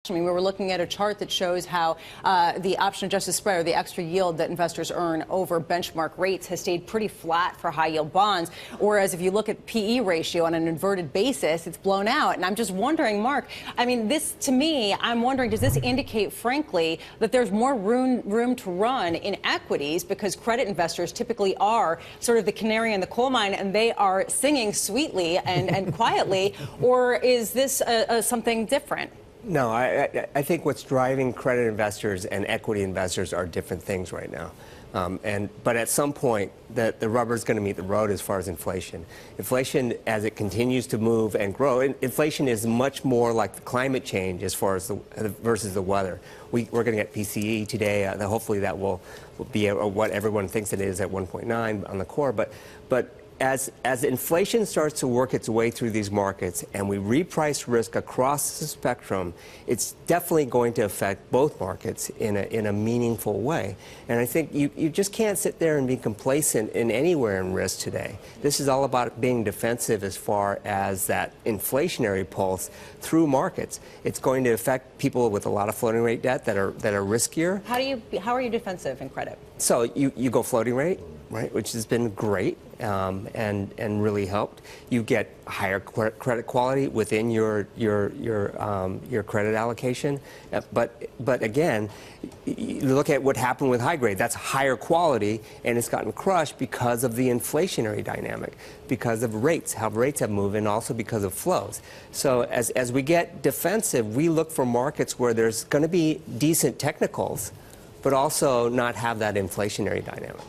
I mean, we were looking at a chart that shows how the option-adjusted spread, or the extra yield that investors earn over benchmark rates, has stayed pretty flat for high-yield bonds. Whereas if you look at PE ratio on an inverted basis, it's blown out. And I'm just wondering, Mark, I mean, this, to me, I'm wondering, does this indicate, frankly, that there's more room to run in equities, because credit investors typically are sort of the canary in the coal mine, and they are singing sweetly and quietly, or is this something different? No, I think what's driving credit investors and equity investors are different things right now. But at some point, the rubber's going to meet the road as far as inflation. Inflation, as it continues to move and grow, inflation is much more like the climate change as far as versus the weather. We're going to get PCE today. Hopefully that will be what everyone thinks it is at 1.9 on the core. But as inflation starts to work its way through these markets and we reprice risk across the spectrum, it's definitely going to affect both markets in a meaningful way. And I think you just can't sit there and be complacent in anywhere in risk today. This is all about being defensive as far as that inflationary pulse through markets. It's going to affect people with a lot of floating rate debt that are riskier. How are you defensive in credit? So you go floating rate, right, which has been great and really helped. You get higher credit quality within your credit allocation. But again, you look at what happened with high grade. That's higher quality, and it's gotten crushed because of the inflationary dynamic, because of rates, how rates have moved, and also because of flows. So as we get defensive, we look for markets where there's going to be decent technicals, but also not have that inflationary dynamic.